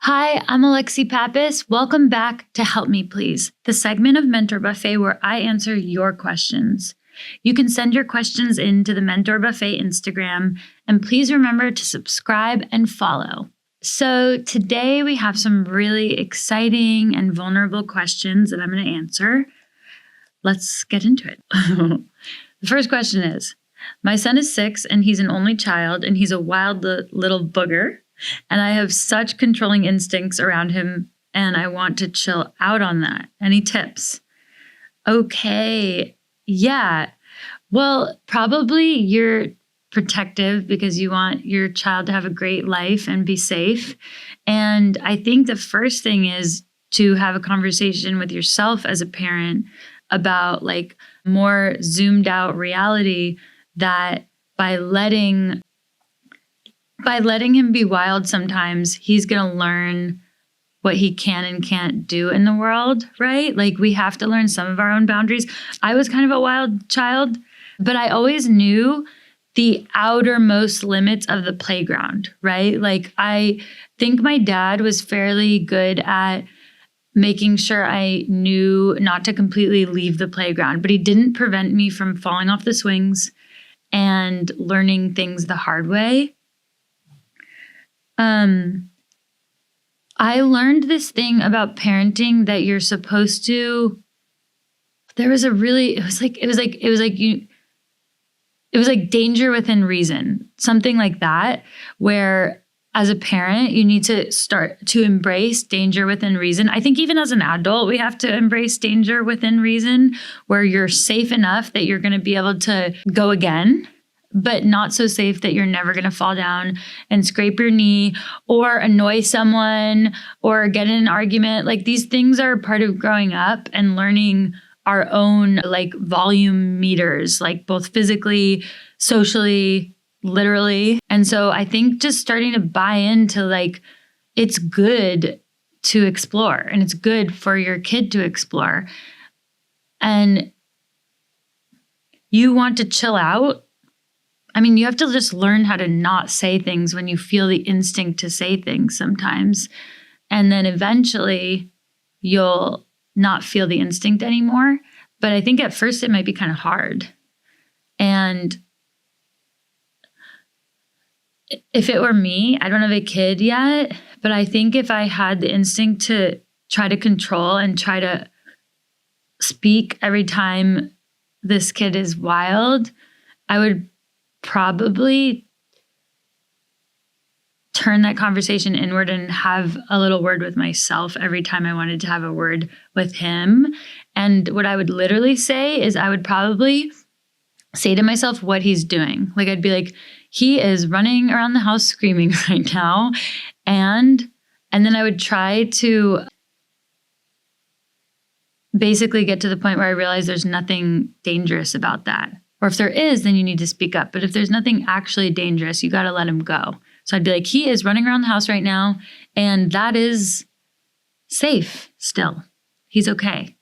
Hi, I'm Alexi Pappas. Welcome back to Help Me Please, the segment of Mentor Buffet where I answer your questions. You can send your questions in to the Mentor Buffet Instagram, and please remember to subscribe and follow. So today we have some really exciting and vulnerable questions that I'm going to answer. Let's get into it. The first question is, my son is 6 and he's an only child and he's a wild little booger. And I have such controlling instincts around him, and I want to chill out on that. Any tips? Okay. Yeah. Well, probably you're protective because you want your child to have a great life and be safe. And I think the first thing is to have a conversation with yourself as a parent about like more zoomed out reality that by letting him be wild sometimes, he's going to learn what he can and can't do in the world, right? Like we have to learn some of our own boundaries. I was kind of a wild child, but I always knew the outermost limits of the playground, right? Like I think my dad was fairly good at making sure I knew not to completely leave the playground, but he didn't prevent me from falling off the swings and learning things the hard way. I learned this thing about parenting that you're supposed to, it was like danger within reason, something like that, where as a parent, you need to start to embrace danger within reason. I think even as an adult, we have to embrace danger within reason, where you're safe enough that you're going to be able to go again, but not so safe that you're never going to fall down and scrape your knee or annoy someone or get in an argument. Like these things are part of growing up and learning our own like volume meters, like both physically, socially, literally. And so I think just starting to buy into like, it's good to explore and it's good for your kid to explore. And you want to chill out. I mean, you have to just learn how to not say things when you feel the instinct to say things sometimes. And then eventually you'll not feel the instinct anymore. But I think at first it might be kind of hard. And if it were me, I don't have a kid yet, but I think if I had the instinct to try to control and try to speak every time this kid is wild, I would probably turn that conversation inward and have a little word with myself every time I wanted to have a word with him. And what I would literally say is I would probably say to myself what he's doing. Like I'd be like, he is running around the house screaming right now. And then I would try to basically get to the point where I realize there's nothing dangerous about that. Or if there is, then you need to speak up. But if there's nothing actually dangerous, you got to let him go. So I'd be like, he is running around the house right now, and that is safe still. He's okay.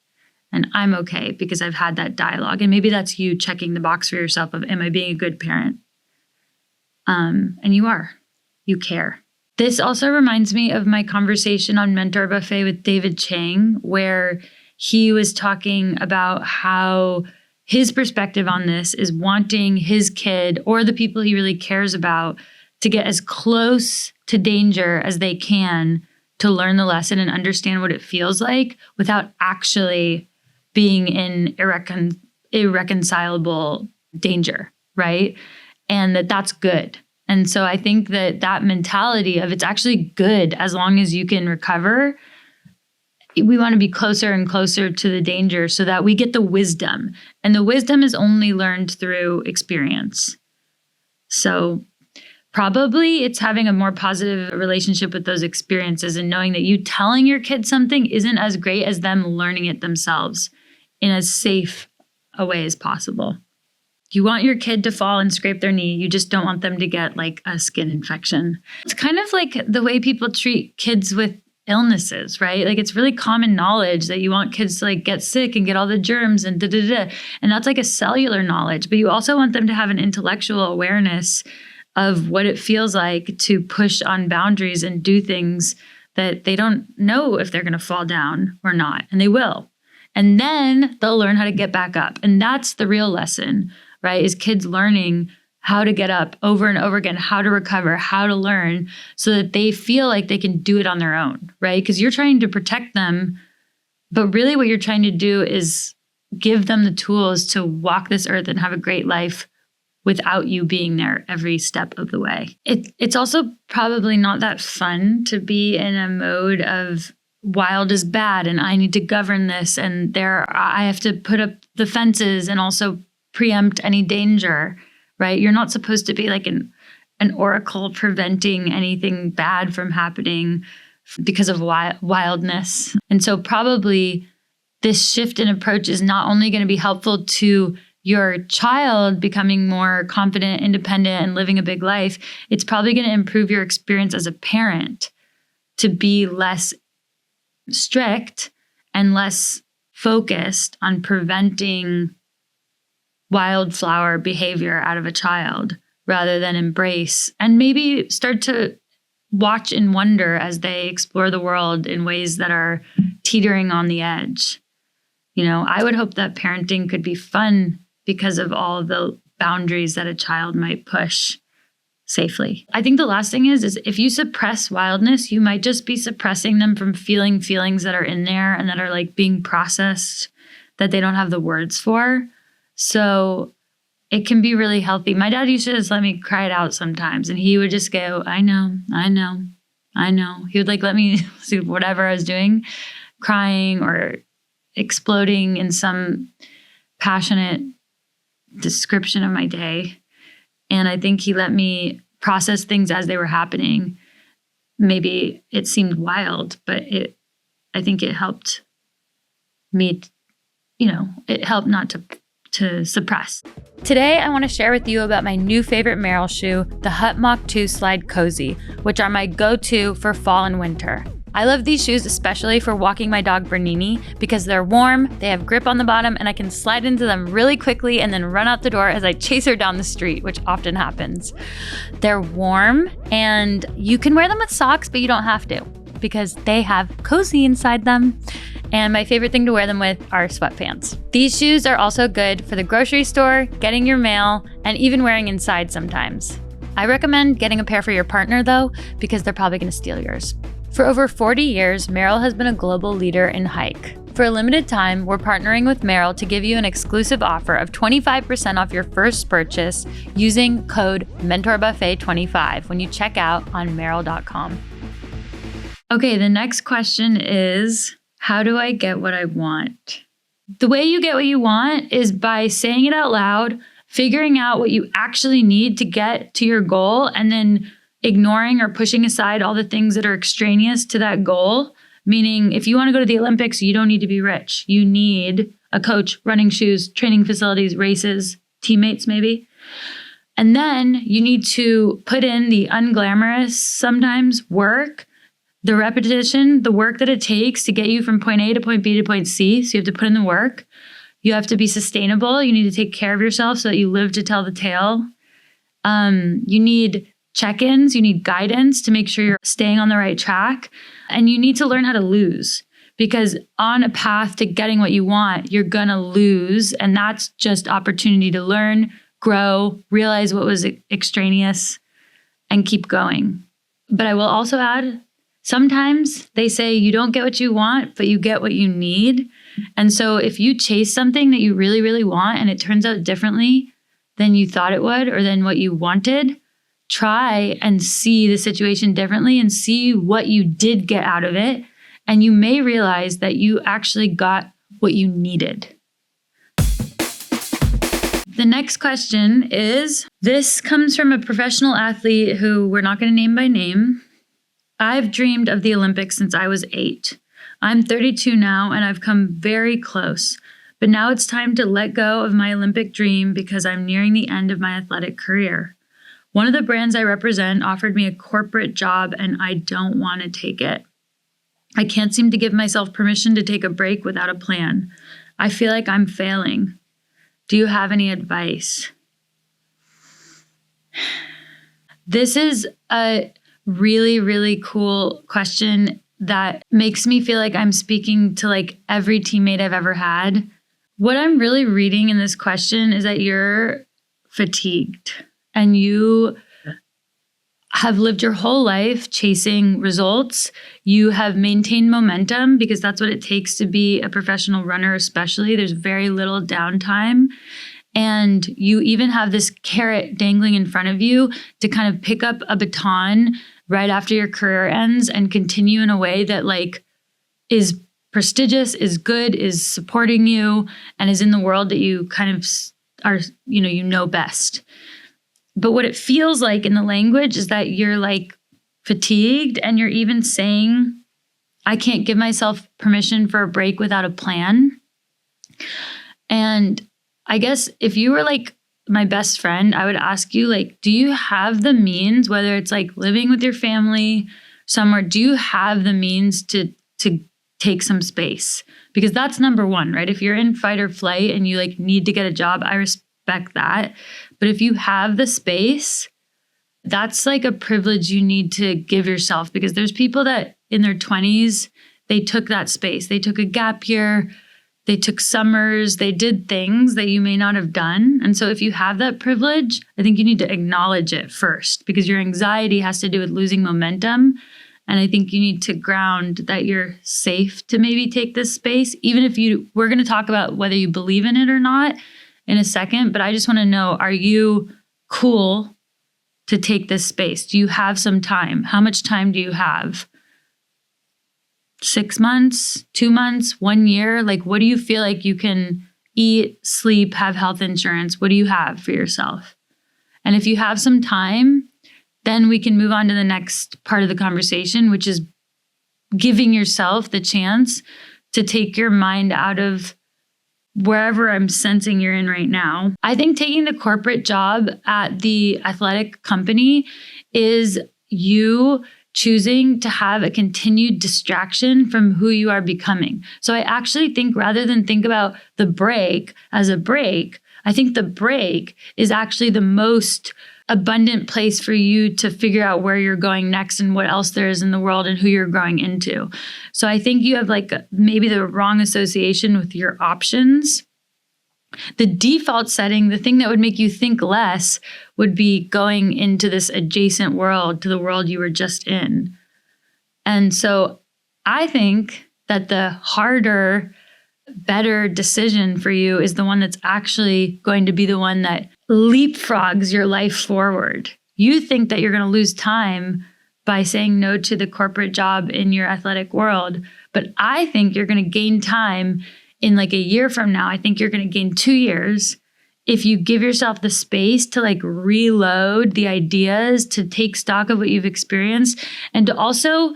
And I'm okay because I've had that dialogue. And maybe that's you checking the box for yourself of, am I being a good parent? And you are. You care. This also reminds me of my conversation on Mentor Buffet with David Chang, where he was talking about how his perspective on this is wanting his kid or the people he really cares about to get as close to danger as they can to learn the lesson and understand what it feels like without actually being in irreconcilable danger, right? And that's good. And so I think that mentality of it's actually good as long as you can recover. We want to be closer and closer to the danger so that we get the wisdom. And the wisdom is only learned through experience. So probably it's having a more positive relationship with those experiences and knowing that you telling your kid something isn't as great as them learning it themselves in as safe a way as possible. You want your kid to fall and scrape their knee. You just don't want them to get like a skin infection. It's kind of like the way people treat kids with illnesses, right? Like it's really common knowledge that you want kids to like get sick and get all the germs and and that's like a cellular knowledge, but you also want them to have an intellectual awareness of what it feels like to push on boundaries and do things that they don't know if they're going to fall down or not, and they will. And then they'll learn how to get back up. And that's the real lesson, right? Is kids learning how to get up over and over again, how to recover, how to learn so that they feel like they can do it on their own, right? Because you're trying to protect them, but really what you're trying to do is give them the tools to walk this earth and have a great life without you being there every step of the way. It's also probably not that fun to be in a mode of wild is bad and I need to govern this and I have to put up the fences and also preempt any danger, right? You're not supposed to be like an oracle preventing anything bad from happening because of wildness. And so probably this shift in approach is not only going to be helpful to your child becoming more confident, independent, and living a big life, it's probably going to improve your experience as a parent to be less strict and less focused on preventing wildflower behavior out of a child rather than embrace and maybe start to watch and wonder as they explore the world in ways that are teetering on the edge. You know, I would hope that parenting could be fun because of all the boundaries that a child might push safely. I think the last thing is if you suppress wildness, you might just be suppressing them from feeling feelings that are in there and that are like being processed that they don't have the words for. So it can be really healthy. My dad used to just let me cry it out sometimes, and he would just go, I know. He would like let me do whatever I was doing, crying or exploding in some passionate description of my day. And I think he let me process things as they were happening. Maybe it seemed wild, but I think it helped me, it helped not to suppress. Today, I want to share with you about my new favorite Merrell shoe, the Hut Mach 2 Slide Cozy, which are my go-to for fall and winter. I love these shoes especially for walking my dog Bernini because they're warm, they have grip on the bottom, and I can slide into them really quickly and then run out the door as I chase her down the street, which often happens. They're warm and you can wear them with socks, but you don't have to because they have cozy inside them. And my favorite thing to wear them with are sweatpants. These shoes are also good for the grocery store, getting your mail, and even wearing inside sometimes. I recommend getting a pair for your partner though, because they're probably gonna steal yours. For over 40 years, Merrell has been a global leader in hike. For a limited time, we're partnering with Merrell to give you an exclusive offer of 25% off your first purchase using code MentorBuffet25 when you check out on Merrell.com. Okay, the next question is, how do I get what I want? The way you get what you want is by saying it out loud, figuring out what you actually need to get to your goal, and then ignoring or pushing aside all the things that are extraneous to that goal. Meaning, if you want to go to the Olympics, you don't need to be rich. You need a coach, running shoes, training facilities, races, teammates maybe. And then you need to put in the unglamorous, sometimes work, the repetition, the work that it takes to get you from point A to point B to point C. So you have to put in the work. You have to be sustainable. You need to take care of yourself so that you live to tell the tale. You need check-ins, you need guidance to make sure you're staying on the right track. And you need to learn how to lose, because on a path to getting what you want, you're gonna lose. And that's just opportunity to learn, grow, realize what was extraneous, and keep going. But I will also add, sometimes they say you don't get what you want, but you get what you need. And so if you chase something that you really, really want and it turns out differently than you thought it would or than what you wanted, try and see the situation differently and see what you did get out of it. And you may realize that you actually got what you needed. The next question is, this comes from a professional athlete who we're not going to name by name. I've dreamed of the Olympics since I was 8. I'm 32 now and I've come very close. But now it's time to let go of my Olympic dream because I'm nearing the end of my athletic career. One of the brands I represent offered me a corporate job and I don't want to take it. I can't seem to give myself permission to take a break without a plan. I feel like I'm failing. Do you have any advice? This is a really, really cool question. that makes me feel like I'm speaking to like every teammate I've ever had. What I'm really reading in this question is that you're fatigued and you have lived your whole life chasing results. You have maintained momentum because that's what it takes to be a professional runner, especially. There's very little downtime. And you even have this carrot dangling in front of you to kind of pick up a baton right after your career ends and continue in a way that like is prestigious, is good, is supporting you, and is in the world that you kind of are, you know best. But what it feels like in the language is that you're like fatigued and you're even saying, I can't give myself permission for a break without a plan. And I guess if you were like my best friend, I would ask you, like, do you have the means, whether it's like living with your family somewhere, do you have the means to take some space? Because that's number one, right? If you're in fight or flight and you like need to get a job, I respect that. But if you have the space, that's like a privilege you need to give yourself, because there's people that in their 20s, they took that space. They took a gap year. They took summers, they did things that you may not have done. And so if you have that privilege, I think you need to acknowledge it first, because your anxiety has to do with losing momentum. And I think you need to ground that you're safe to maybe take this space, even if we're going to talk about whether you believe in it or not in a second. But I just want to know, are you cool to take this space? Do you have some time? How much time do you have? 6 months, 2 months, 1 year? Like, what do you feel like you can eat, sleep, have health insurance? What do you have for yourself? And if you have some time, then we can move on to the next part of the conversation, which is giving yourself the chance to take your mind out of wherever I'm sensing you're in right now. I think taking the corporate job at the athletic company is you choosing to have a continued distraction from who you are becoming. So I actually think, rather than think about the break as a break, I think the break is actually the most abundant place for you to figure out where you're going next and what else there is in the world and who you're growing into. So I think you have like maybe the wrong association with your options. The default setting, the thing that would make you think less, would be going into this adjacent world to the world you were just in. And so I think that the harder, better decision for you is the one that's actually going to be the one that leapfrogs your life forward. You think that you're going to lose time by saying no to the corporate job in your athletic world, but I think you're going to gain time in like a year from now. I think you're going to gain 2 years if you give yourself the space to like reload the ideas, to take stock of what you've experienced, and to also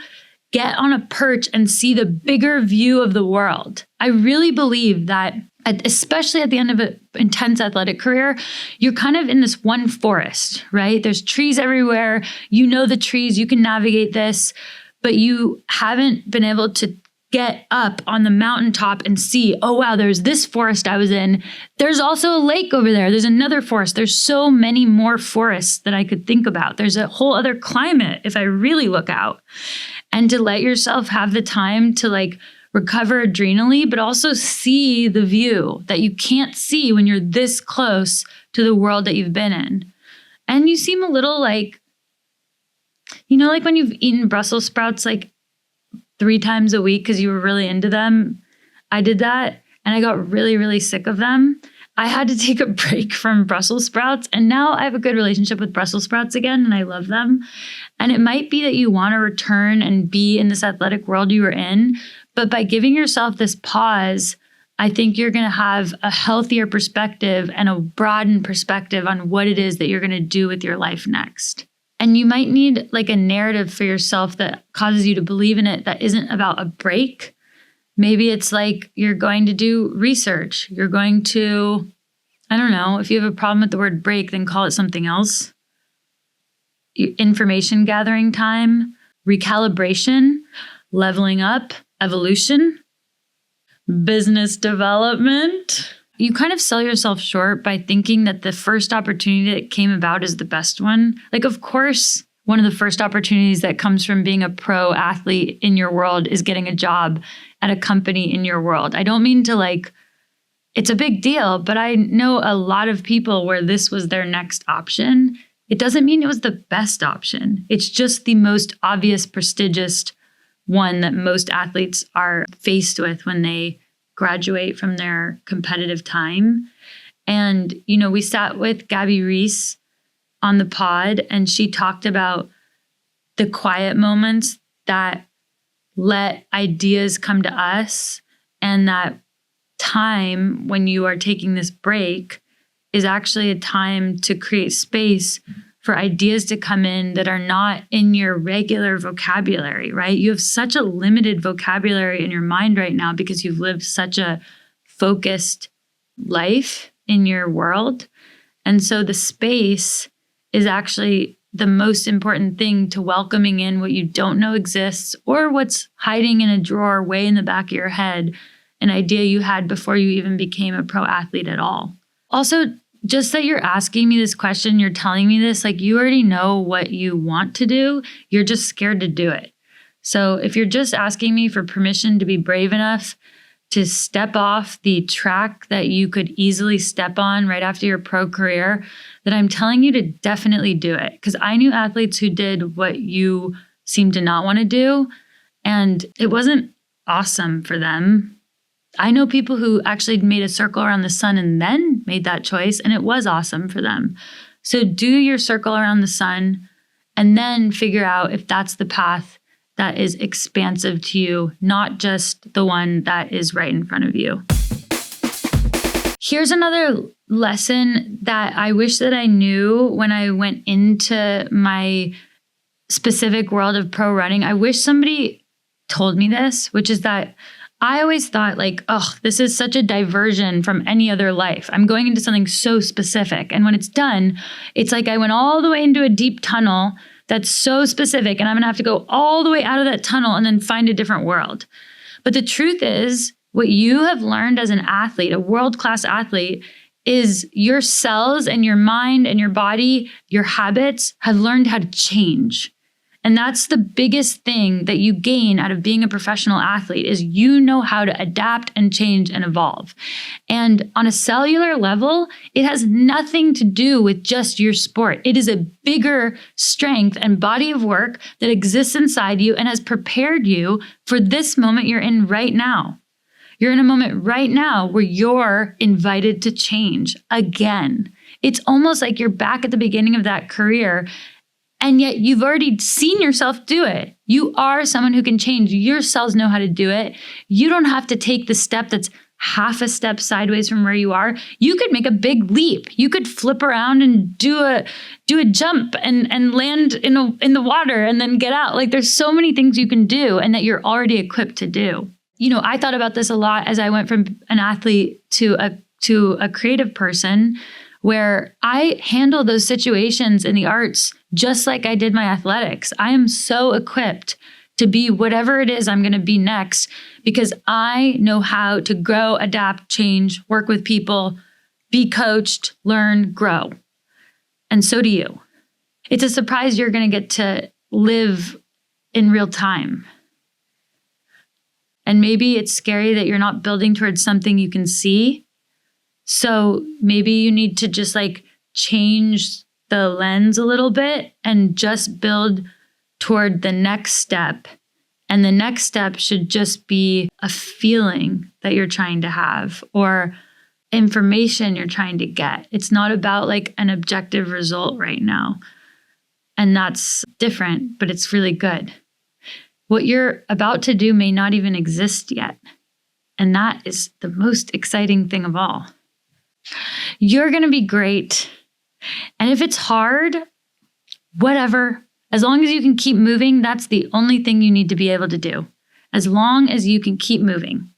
get on a perch and see the bigger view of the world. I really believe that, especially at the end of an intense athletic career, you're kind of in this one forest, right? There's trees everywhere. You know the trees, you can navigate this, but you haven't been able to get up on the mountaintop and see, oh, wow, there's this forest I was in. There's also a lake over there. There's another forest. There's so many more forests that I could think about. There's a whole other climate if I really look out. And to let yourself have the time to like recover adrenally, but also see the view that you can't see when you're this close to the world that you've been in. And you seem a little like, like when you've eaten Brussels sprouts like 3 times a week because you were really into them. I did that and I got really, really sick of them. I had to take a break from Brussels sprouts, and now I have a good relationship with Brussels sprouts again and I love them. And it might be that you want to return and be in this athletic world you were in, but by giving yourself this pause, I think you're going to have a healthier perspective and a broadened perspective on what it is that you're going to do with your life next. And you might need like a narrative for yourself that causes you to believe in it that isn't about a break. Maybe it's like you're going to do research. You're going to, I don't know, if you have a problem with the word break, then call it something else. Information gathering time, recalibration, leveling up, evolution, business development. You kind of sell yourself short by thinking that the first opportunity that came about is the best one. Like, of course, one of the first opportunities that comes from being a pro athlete in your world is getting a job at a company in your world. I don't mean to like, it's a big deal, but I know a lot of people where this was their next option. It doesn't mean it was the best option. It's just the most obvious, prestigious one that most athletes are faced with when they graduate from their competitive time. And, you know, we sat with Gabby Reese on the pod, and she talked about the quiet moments that let ideas come to us, and that time when you are taking this break is actually a time to create space for ideas to come in that are not in your regular vocabulary, right? You have such a limited vocabulary in your mind right now because you've lived such a focused life in your world. And so the space is actually the most important thing to welcoming in what you don't know exists, or what's hiding in a drawer way in the back of your head, an idea you had before you even became a pro athlete at all. Also, just that you're asking me this question, you're telling me this, like you already know what you want to do. You're just scared to do it. So if you're just asking me for permission to be brave enough to step off the track that you could easily step on right after your pro career, then I'm telling you to definitely do it. Because I knew athletes who did what you seem to not want to do, and it wasn't awesome for them. I know people who actually made a circle around the sun and then made that choice, and it was awesome for them. So do your circle around the sun and then figure out if that's the path that is expansive to you, not just the one that is right in front of you. Here's another lesson that I wish that I knew when I went into my specific world of pro running. I wish somebody told me this, which is that I always thought like, oh, this is such a diversion from any other life. I'm going into something so specific. And when it's done, it's like I went all the way into a deep tunnel that's so specific, and I'm going to have to go all the way out of that tunnel and then find a different world. But the truth is, what you have learned as an athlete, a world-class athlete, is your cells and your mind and your body, your habits have learned how to change. And that's the biggest thing that you gain out of being a professional athlete is you know how to adapt and change and evolve. And on a cellular level, it has nothing to do with just your sport. It is a bigger strength and body of work that exists inside you and has prepared you for this moment you're in right now. You're in a moment right now where you're invited to change again. It's almost like you're back at the beginning of that career, and yet you've already seen yourself do it. You are someone who can change. Your cells know how to do it. You don't have to take the step that's half a step sideways from where you are. You could make a big leap. You could flip around and do a jump and land in the water and then get out. Like there's so many things you can do and that you're already equipped to do. You know, I thought about this a lot as I went from an athlete to a creative person, where I handle those situations in the arts just like I did my athletics. I am so equipped to be whatever it is I'm going to be next because I know how to grow, adapt, change, work with people, be coached, learn, grow. And so do you. It's a surprise you're going to get to live in real time. And maybe it's scary that you're not building towards something you can see. So maybe you need to just like change the lens a little bit and just build toward the next step. And the next step should just be a feeling that you're trying to have or information you're trying to get. It's not about like an objective result right now. And that's different, but it's really good. What you're about to do may not even exist yet. And that is the most exciting thing of all. You're going to be great. And if it's hard, whatever, as long as you can keep moving, that's the only thing you need to be able to do. As long as you can keep moving.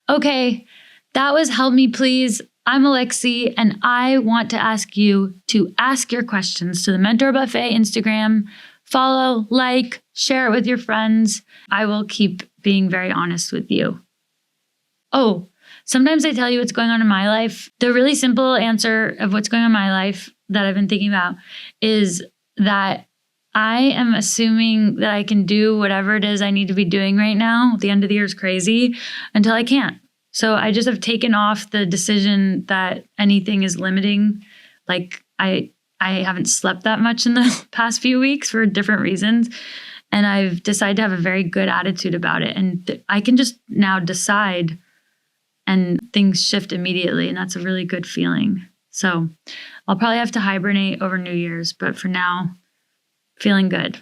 Okay, that was Help Me Please. I'm Alexi, and I want to ask you to ask your questions to the Mentor Buffet Instagram. Follow, like, share it with your friends. I will keep being very honest with you. Oh, sometimes I tell you what's going on in my life. The really simple answer of what's going on in my life that I've been thinking about is that I am assuming that I can do whatever it is I need to be doing right now. The end of the year is crazy until I can't. So I just have taken off the decision that anything is limiting. Like I haven't slept that much in the past few weeks for different reasons. And I've decided to have a very good attitude about it. And I can just now decide and things shift immediately. And that's a really good feeling. So I'll probably have to hibernate over New Year's, but for now, feeling good.